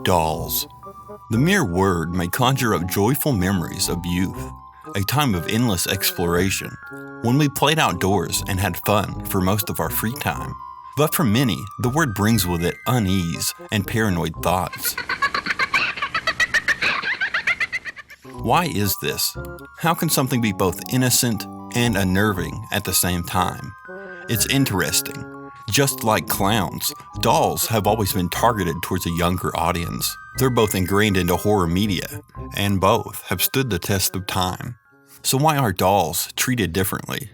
Dolls. The mere word may conjure up joyful memories of youth, a time of endless exploration, when we played outdoors and had fun for most of our free time. But for many, the word brings with it unease and paranoid thoughts. Why is this? How can something be both innocent and unnerving at the same time? It's interesting. Just like clowns, dolls have always been targeted towards a younger audience. They're both ingrained into horror media, and both have stood the test of time. So why are dolls treated differently?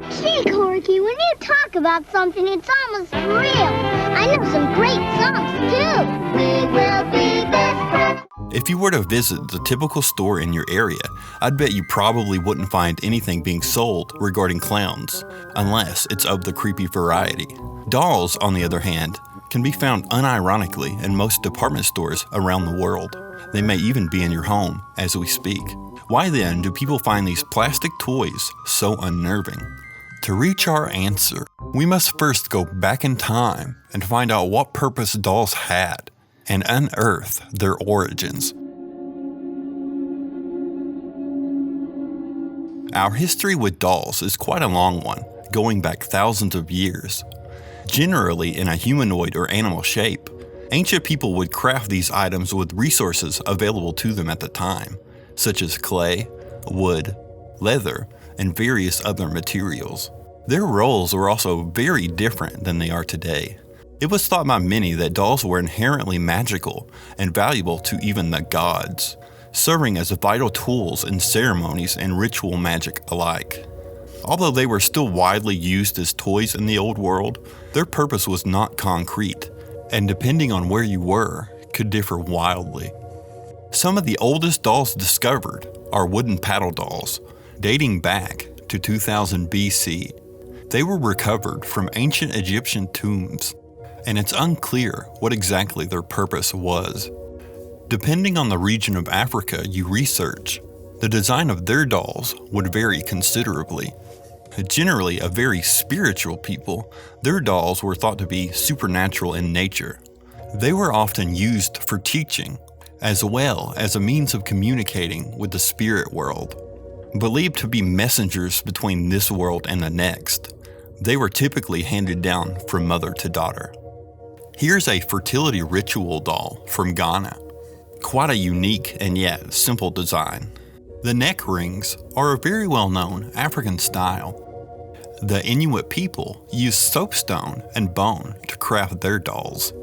Gee, Corky, when you talk about something, it's almost real. I know some great songs, too. We will be best friends. If you were to visit the typical store in your area, I'd bet you probably wouldn't find anything being sold regarding clowns, unless it's of the creepy variety. Dolls, on the other hand, can be found unironically in most department stores around the world. They may even be in your home as we speak. Why then do people find these plastic toys so unnerving? To reach our answer, we must first go back in time and find out what purpose dolls had and unearth their origins. Our history with dolls is quite a long one, going back thousands of years. Generally in a humanoid or animal shape, ancient people would craft these items with resources available to them at the time, such as clay, wood, leather, and various other materials. Their roles were also very different than they are today. It was thought by many that dolls were inherently magical and valuable to even the gods, serving as vital tools in ceremonies and ritual magic alike. Although they were still widely used as toys in the old world, their purpose was not concrete, and depending on where you were, could differ wildly. Some of the oldest dolls discovered are wooden paddle dolls, dating back to 2000 BC. They were recovered from ancient Egyptian tombs, and it's unclear what exactly their purpose was. Depending on the region of Africa you research, the design of their dolls would vary considerably. Generally a very spiritual people, their dolls were thought to be supernatural in nature. They were often used for teaching, as well as a means of communicating with the spirit world. Believed to be messengers between this world and the next, they were typically handed down from mother to daughter. Here's a fertility ritual doll from Ghana. Quite a unique and yet simple design. The neck rings are a very well-known African style. The Inuit people use soapstone and bone to craft their dolls,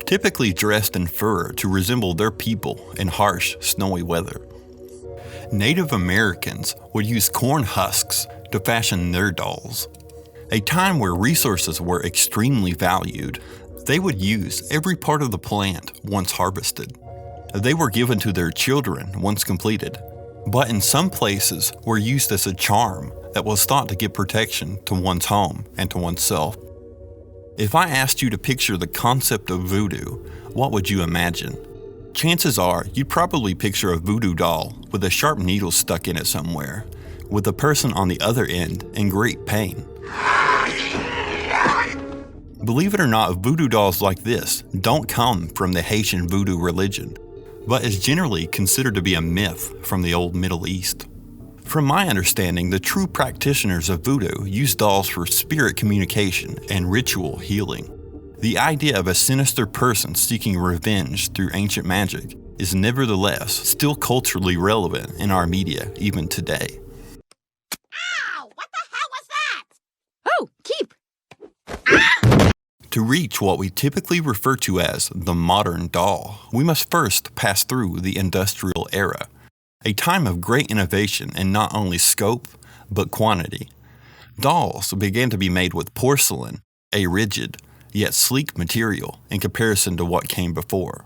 typically dressed in fur to resemble their people in harsh, snowy weather. Native Americans would use corn husks to fashion their dolls. A time where resources were extremely valued, they would use every part of the plant once harvested. They were given to their children once completed, but in some places were used as a charm that was thought to give protection to one's home and to oneself. If I asked you to picture the concept of voodoo, what would you imagine? Chances are you'd probably picture a voodoo doll with a sharp needle stuck in it somewhere, with the person on the other end in great pain. Believe it or not, voodoo dolls like this don't come from the Haitian voodoo religion, but is generally considered to be a myth from the old Middle East. From my understanding, the true practitioners of voodoo use dolls for spirit communication and ritual healing. The idea of a sinister person seeking revenge through ancient magic is nevertheless still culturally relevant in our media even today. Ow! What the hell was that? Oh, keep! To reach what we typically refer to as the modern doll, we must first pass through the industrial era, a time of great innovation in not only scope, but quantity. Dolls began to be made with porcelain, a rigid, yet sleek material in comparison to what came before.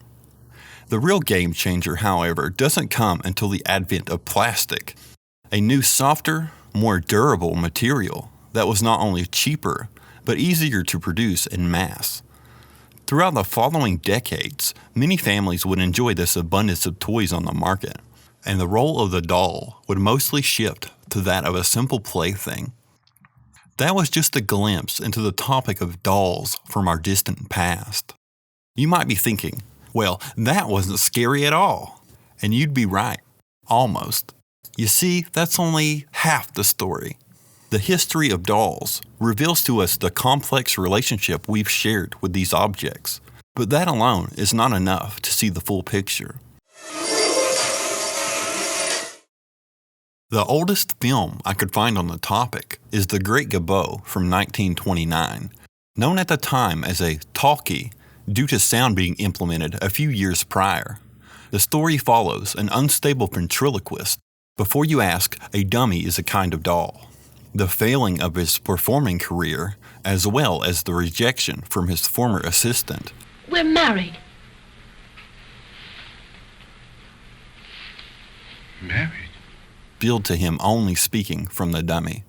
The real game changer, however, doesn't come until the advent of plastic, a new softer, more durable material that was not only cheaper, but easier to produce in mass. Throughout the following decades, many families would enjoy this abundance of toys on the market, and the role of the doll would mostly shift to that of a simple plaything. That was just a glimpse into the topic of dolls from our distant past. You might be thinking, Well, that wasn't scary at all. And you'd be right. Almost. You see, that's only half the story. The history of dolls reveals to us the complex relationship we've shared with these objects. But that alone is not enough to see the full picture. The oldest film I could find on the topic is The Great Gabbo from 1929, known at the time as a talkie due to sound being implemented a few years prior. The story follows an unstable ventriloquist. Before you ask, a dummy is a kind of doll. The failing of his performing career, as well as the rejection from his former assistant. We're married. Married? Billed to him only speaking from the dummy.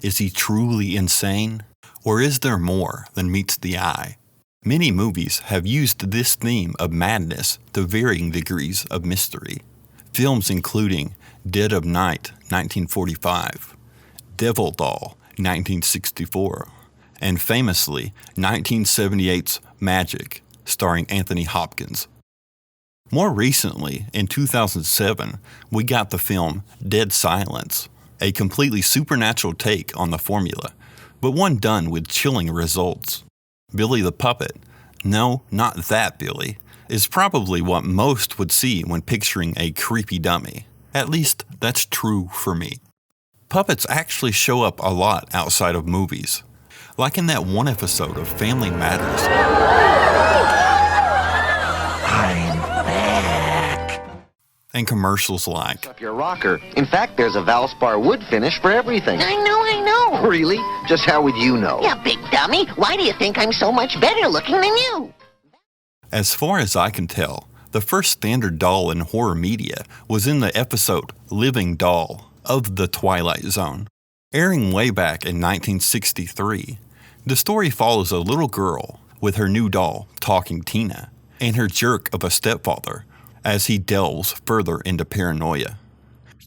Is he truly insane? Or is there more than meets the eye? Many movies have used this theme of madness to varying degrees of mystery. Films including Dead of Night, 1945, Devil Doll, 1964, and famously 1978's Magic, starring Anthony Hopkins. More recently, in 2007, we got the film Dead Silence, a completely supernatural take on the formula, but one done with chilling results. Billy the Puppet, no, not that Billy, is probably what most would see when picturing a creepy dummy. At least, that's true for me. Puppets actually show up a lot outside of movies, like in that one episode of Family Matters. And commercials like, Up your rocker. In fact, there's a Valspar wood finish for everything. I know. Really? Just how would you know? Yeah, big dummy. Why do you think I'm so much better looking than you? As far as I can tell, the first standard doll in horror media was in the episode Living Doll of The Twilight Zone. Airing way back in 1963, the story follows a little girl with her new doll, Talking Tina, and her jerk of a stepfather, as he delves further into paranoia.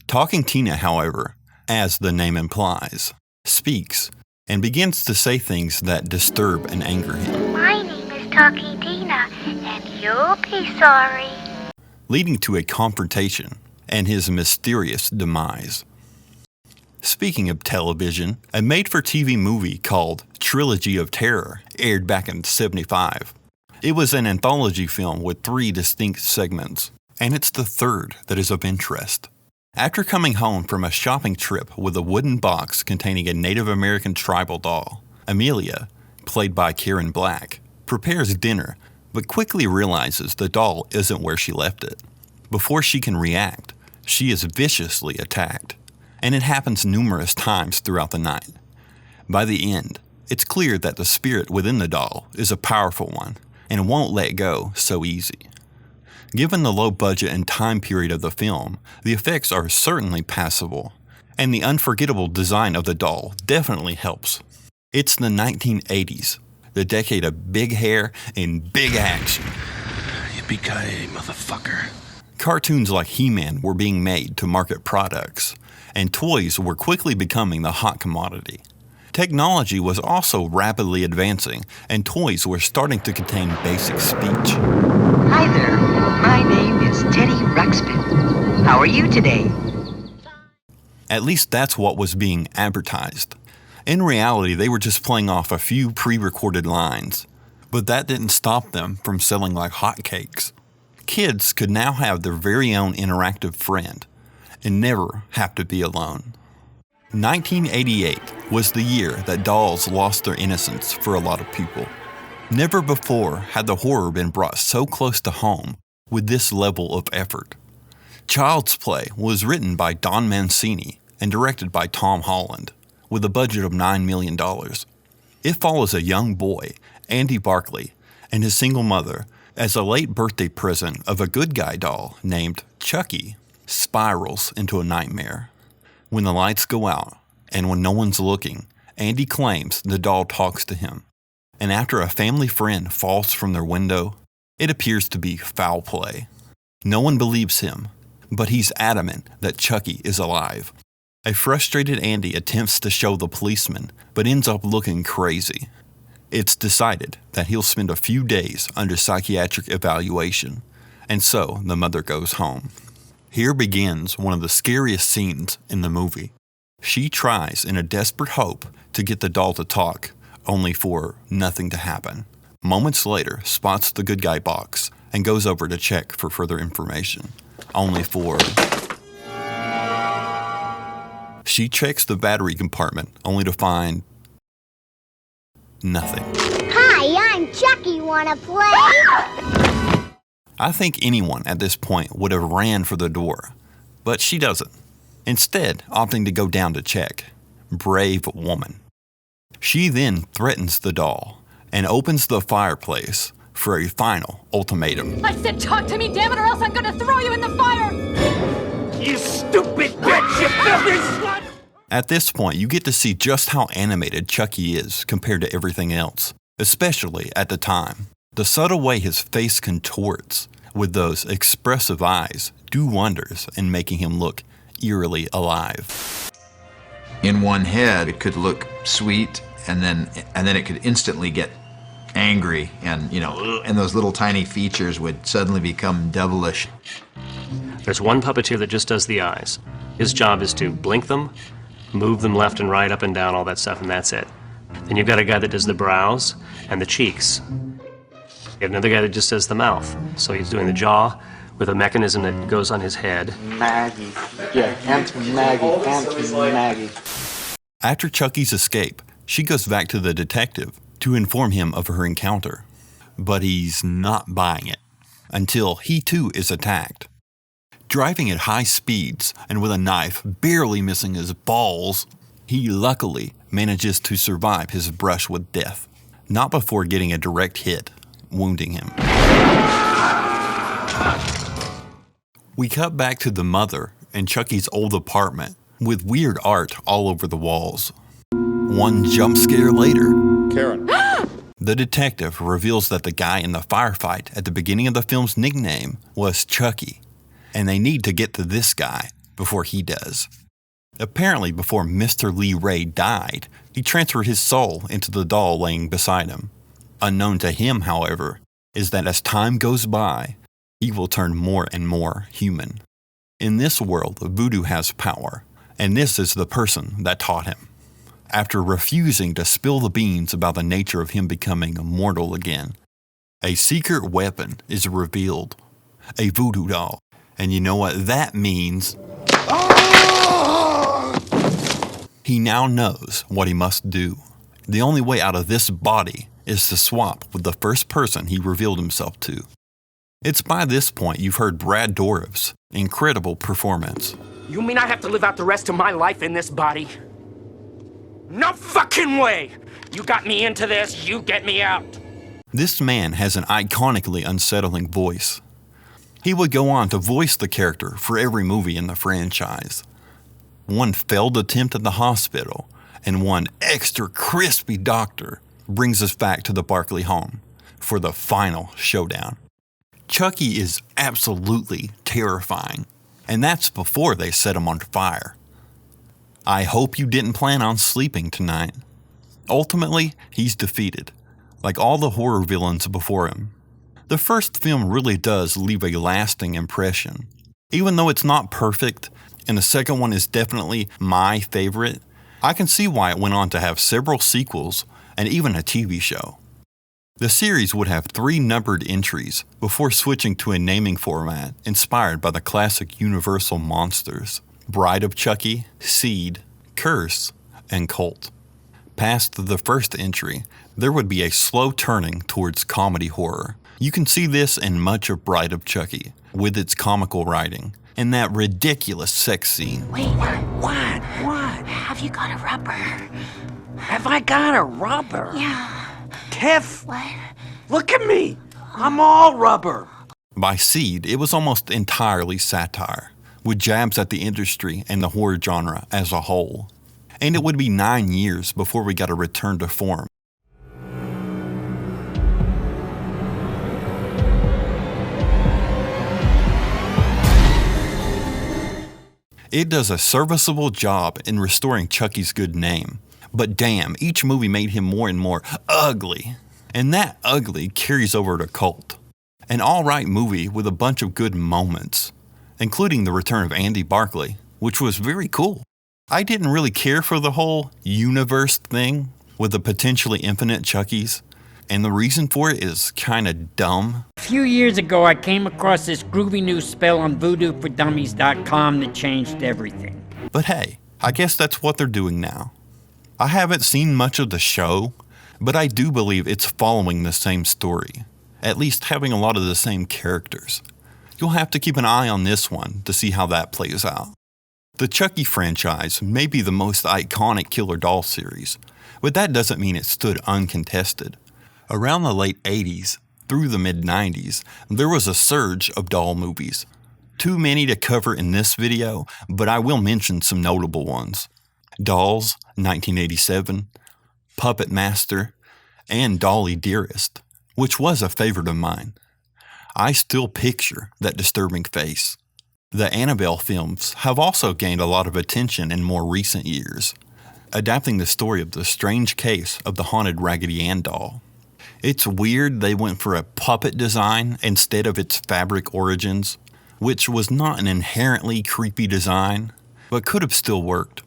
Talking Tina, however, as the name implies, speaks and begins to say things that disturb and anger him. My name is Talking Tina, and you'll be sorry. Leading to a confrontation and his mysterious demise. Speaking of television, a made-for-TV movie called Trilogy of Terror aired back in '75. It was an anthology film with 3 distinct segments, and it's the third that is of interest. After coming home from a shopping trip with a wooden box containing a Native American tribal doll, Amelia, played by Karen Black, prepares dinner, but quickly realizes the doll isn't where she left it. Before she can react, she is viciously attacked, and it happens numerous times throughout the night. By the end, it's clear that the spirit within the doll is a powerful one, and won't let go so easy. Given the low budget and time period of the film, the effects are certainly passable, and the unforgettable design of the doll definitely helps. It's the 1980s, the decade of big hair and big action. Yippee-ki-yay, motherfucker. Cartoons like He-Man were being made to market products, and toys were quickly becoming the hot commodity. Technology was also rapidly advancing, and toys were starting to contain basic speech. Hi there. My name is Teddy Ruxpin. How are you today? At least that's what was being advertised. In reality, they were just playing off a few pre-recorded lines, but that didn't stop them from selling like hotcakes. Kids could now have their very own interactive friend and never have to be alone. 1988 was the year that dolls lost their innocence for a lot of people. Never before had the horror been brought so close to home with this level of effort. Child's Play was written by Don Mancini and directed by Tom Holland, with a budget of $9 million. It follows a young boy, Andy Barkley, and his single mother as a late birthday present of a good guy doll named Chucky spirals into a nightmare. When the lights go out, and when no one's looking, Andy claims the doll talks to him. And after a family friend falls from their window, it appears to be foul play. No one believes him, but he's adamant that Chucky is alive. A frustrated Andy attempts to show the policeman, but ends up looking crazy. It's decided that he'll spend a few days under psychiatric evaluation, and so the mother goes home. Here begins one of the scariest scenes in the movie. She tries in a desperate hope to get the doll to talk, only for nothing to happen. Moments later, spots the good guy box and goes over to check for further information, only for... She checks the battery compartment, only to find... nothing. Hi, I'm Chucky. Wanna play? I think anyone at this point would have ran for the door, but she doesn't. Instead, opting to go down to check. Brave woman. She then threatens the doll and opens the fireplace for a final ultimatum. I said talk to me, damn it, or else I'm gonna throw you in the fire! You stupid bitch, you filthy slut! At this point, you get to see just how animated Chucky is compared to everything else, especially at the time. The subtle way his face contorts with those expressive eyes do wonders in making him look eerily alive. In one head, it could look sweet, and then it could instantly get angry, and and those little tiny features would suddenly become devilish. There's one puppeteer that just does the eyes. His job is to blink them, move them left and right, up and down, all that stuff, and that's it. Then you've got a guy that does the brows and the cheeks. You have another guy that just does the mouth. So he's doing the jaw with a mechanism that goes on his head. Maggie. Yeah, Aunt Maggie. After Chucky's escape, she goes back to the detective to inform him of her encounter. But he's not buying it, until he too is attacked. Driving at high speeds and with a knife barely missing his balls, he luckily manages to survive his brush with death, not before getting a direct hit, wounding him. We cut back to the mother in Chucky's old apartment with weird art all over the walls. One jump scare later, Karen. The detective reveals that the guy in the firefight at the beginning of the film's nickname was Chucky, and they need to get to this guy before he does. Apparently, before Mr. Lee Ray died, he transferred his soul into the doll laying beside him. Unknown to him, however, is that as time goes by, he will turn more and more human. In this world, voodoo has power, and this is the person that taught him. After refusing to spill the beans about the nature of him becoming immortal again, a secret weapon is revealed, a voodoo doll. And you know what that means? He now knows what he must do. The only way out of this body is to swap with the first person he revealed himself to. It's by this point you've heard Brad Dourif's incredible performance. You mean I have to live out the rest of my life in this body? No fucking way! You got me into this, you get me out! This man has an iconically unsettling voice. He would go on to voice the character for every movie in the franchise. One failed attempt at the hospital and one extra crispy doctor brings us back to the Barkley home for the final showdown. Chucky is absolutely terrifying, and that's before they set him on fire. I hope you didn't plan on sleeping tonight. Ultimately, he's defeated, like all the horror villains before him. The first film really does leave a lasting impression. Even though it's not perfect, and the second one is definitely my favorite, I can see why it went on to have several sequels and even a TV show. The series would have 3 numbered entries before switching to a naming format inspired by the classic Universal monsters: Bride of Chucky, Seed, Curse, and Cult. Past the first entry, there would be a slow turning towards comedy horror. You can see this in much of Bride of Chucky, with its comical writing, and that ridiculous sex scene. Wait, what? Have you got a rubber? Have I got a rubber? Yeah. Tiff, What? look at me! I'm all rubber! By Seed, it was almost entirely satire, with jabs at the industry and the horror genre as a whole. And it would be 9 years before we got a return to form. It does a serviceable job in restoring Chucky's good name, But damn, each movie made him more and more ugly. And that ugly carries over to cult. An alright movie with a bunch of good moments, including the return of Andy Barclay, which was very cool. I didn't really care for the whole universe thing with the potentially infinite Chuckies, and the reason for it is kinda dumb. A few years ago, I came across this groovy new spell on voodooForDummies.com that changed everything. But hey, I guess that's what they're doing now. I haven't seen much of the show, but I do believe it's following the same story, at least having a lot of the same characters. You'll have to keep an eye on this one to see how that plays out. The Chucky franchise may be the most iconic killer doll series, but that doesn't mean it stood uncontested. Around the late 80s through the mid-90s, there was a surge of doll movies. Too many to cover in this video, but I will mention some notable ones. Dolls, 1987, Puppet Master, and Dolly Dearest, which was a favorite of mine. I still picture that disturbing face. The Annabelle films have also gained a lot of attention in more recent years, adapting the story of the strange case of the haunted Raggedy Ann doll. It's weird they went for a puppet design instead of its fabric origins, which was not an inherently creepy design, but could have still worked.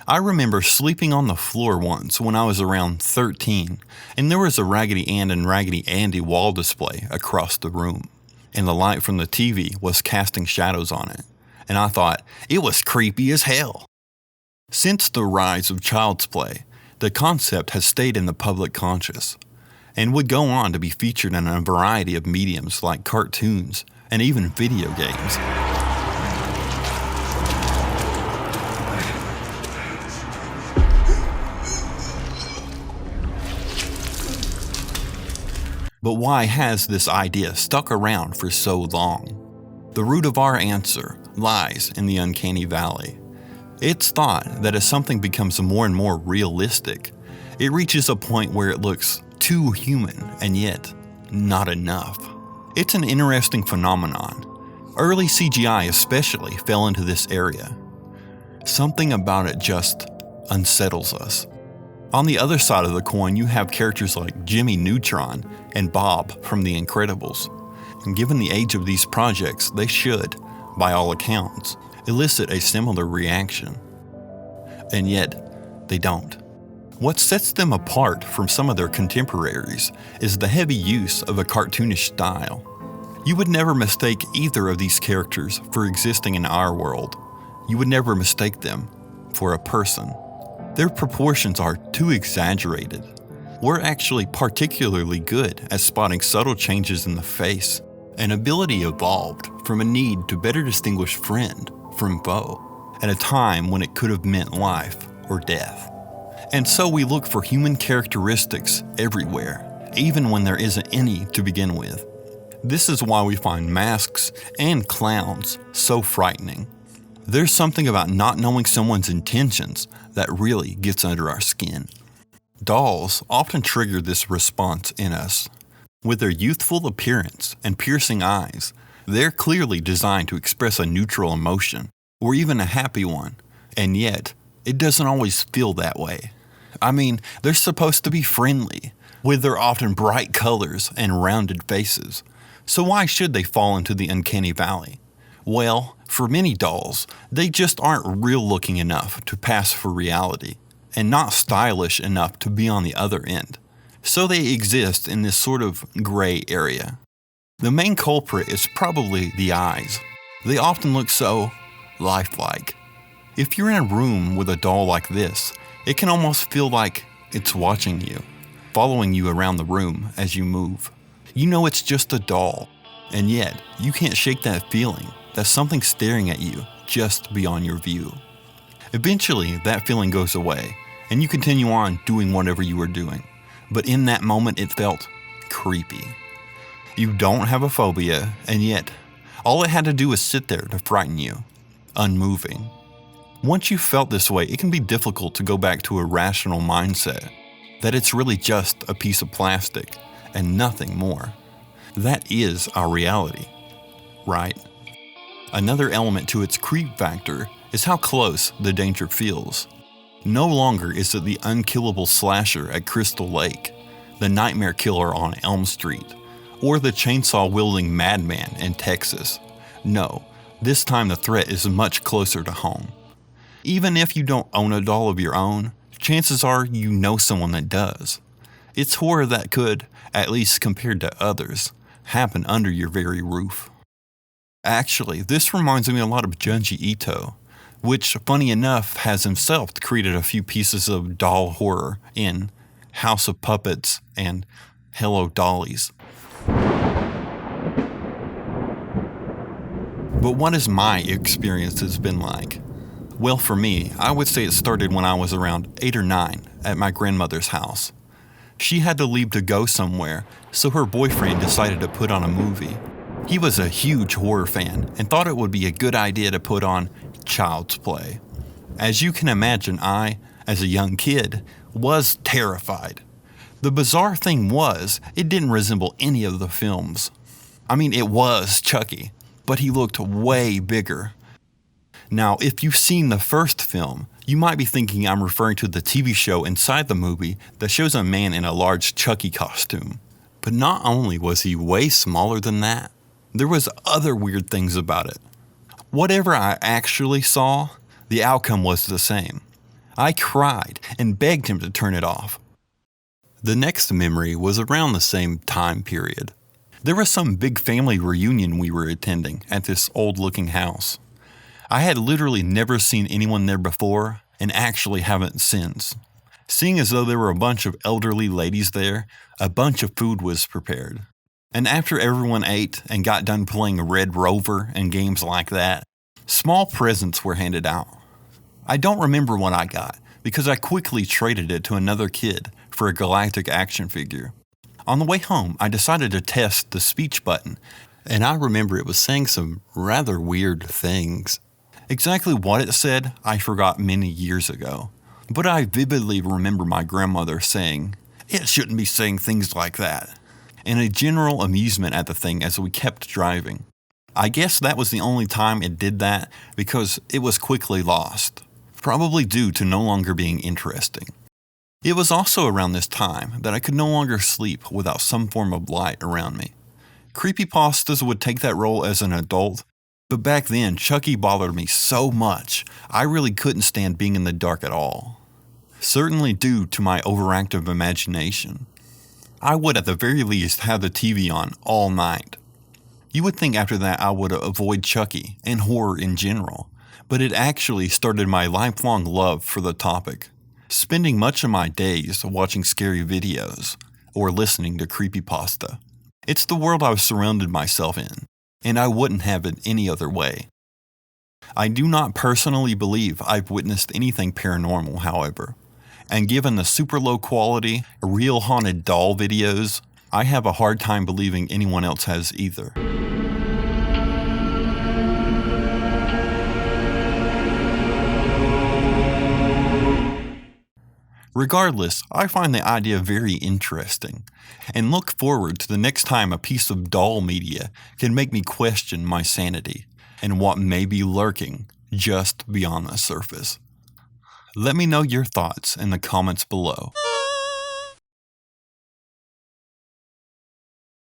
I remember sleeping on the floor once when I was around 13, and there was a Raggedy Ann and Raggedy Andy wall display across the room, and the light from the TV was casting shadows on it, and I thought it was creepy as hell. Since the rise of Child's Play, the concept has stayed in the public conscious, and would go on to be featured in a variety of mediums like cartoons and even video games. But why has this idea stuck around for so long? The root of our answer lies in the uncanny valley. It's thought that as something becomes more and more realistic, it reaches a point where it looks too human and yet not enough. It's an interesting phenomenon. Early CGI especially fell into this area. Something about it just unsettles us. On the other side of the coin, you have characters like Jimmy Neutron and Bob from The Incredibles. And given the age of these projects, they should, by all accounts, elicit a similar reaction. And yet, they don't. What sets them apart from some of their contemporaries is the heavy use of a cartoonish style. You would never mistake either of these characters for existing in our world. You would never mistake them for a person. Their proportions are too exaggerated. We're actually particularly good at spotting subtle changes in the face. An ability evolved from a need to better distinguish friend from foe at a time when it could have meant life or death. And so we look for human characteristics everywhere, even when there isn't any to begin with. This is why we find masks and clowns so frightening. There's something about not knowing someone's intentions that really gets under our skin. Dolls often trigger this response in us. With their youthful appearance and piercing eyes, they're clearly designed to express a neutral emotion, or even a happy one, and yet, it doesn't always feel that way. I mean, they're supposed to be friendly, with their often bright colors and rounded faces. So why should they fall into the uncanny valley? Well, for many dolls, they just aren't real looking enough to pass for reality, and not stylish enough to be on the other end. So they exist in this sort of gray area. The main culprit is probably the eyes. They often look so lifelike. If you're in a room with a doll like this, it can almost feel like it's watching you, following you around the room as you move. You know it's just a doll, and yet you can't shake that feeling that something's staring at you just beyond your view. Eventually, that feeling goes away, and you continue on doing whatever you were doing. But in that moment, it felt creepy. You don't have a phobia, and yet, all it had to do was sit there to frighten you, unmoving. Once you've felt this way, it can be difficult to go back to a rational mindset, that it's really just a piece of plastic, and nothing more. That is our reality, right? Another element to its creep factor is how close the danger feels. No longer is it the unkillable slasher at Crystal Lake, the nightmare killer on Elm Street, or the chainsaw-wielding madman in Texas. No, this time the threat is much closer to home. Even if you don't own a doll of your own, chances are you know someone that does. It's horror that could, at least compared to others, happen under your very roof. Actually, this reminds me a lot of Junji Ito, which, funny enough, has himself created a few pieces of doll horror in House of Puppets and Hello Dollies. But what has my experiences been like? Well, for me, I would say it started when I was around 8 or 9 at my grandmother's house. She had to leave to go somewhere, so her boyfriend decided to put on a movie. He was a huge horror fan and thought it would be a good idea to put on Child's Play. As you can imagine, I, as a young kid, was terrified. The bizarre thing was, it didn't resemble any of the films. I mean, it was Chucky, but he looked way bigger. Now, if you've seen the first film, you might be thinking I'm referring to the TV show inside the movie that shows a man in a large Chucky costume. But not only was he way smaller than that, there was other weird things about it. Whatever I actually saw, the outcome was the same. I cried and begged him to turn it off. The next memory was around the same time period. There was some big family reunion we were attending at this old-looking house. I had literally never seen anyone there before and actually haven't since. Seeing as though there were a bunch of elderly ladies there, a bunch of food was prepared. And after everyone ate and got done playing Red Rover and games like that, small presents were handed out. I don't remember what I got because I quickly traded it to another kid for a galactic action figure. On the way home, I decided to test the speech button, and I remember it was saying some rather weird things. Exactly what it said, I forgot many years ago, but I vividly remember my grandmother saying, "It shouldn't be saying things like that," and a general amusement at the thing as we kept driving. I guess that was the only time it did that because it was quickly lost, probably due to no longer being interesting. It was also around this time that I could no longer sleep without some form of light around me. Creepypastas would take that role as an adult, but back then Chucky bothered me so much I really couldn't stand being in the dark at all. Certainly due to my overactive imagination. I would at the very least have the TV on all night. You would think after that I would avoid Chucky and horror in general, but it actually started my lifelong love for the topic, spending much of my days watching scary videos or listening to creepypasta. It's the world I've surrounded myself in, and I wouldn't have it any other way. I do not personally believe I've witnessed anything paranormal, however. And given the super low quality, real haunted doll videos, I have a hard time believing anyone else has either. Regardless, I find the idea very interesting, and look forward to the next time a piece of doll media can make me question my sanity and what may be lurking just beyond the surface. Let me know your thoughts in the comments below.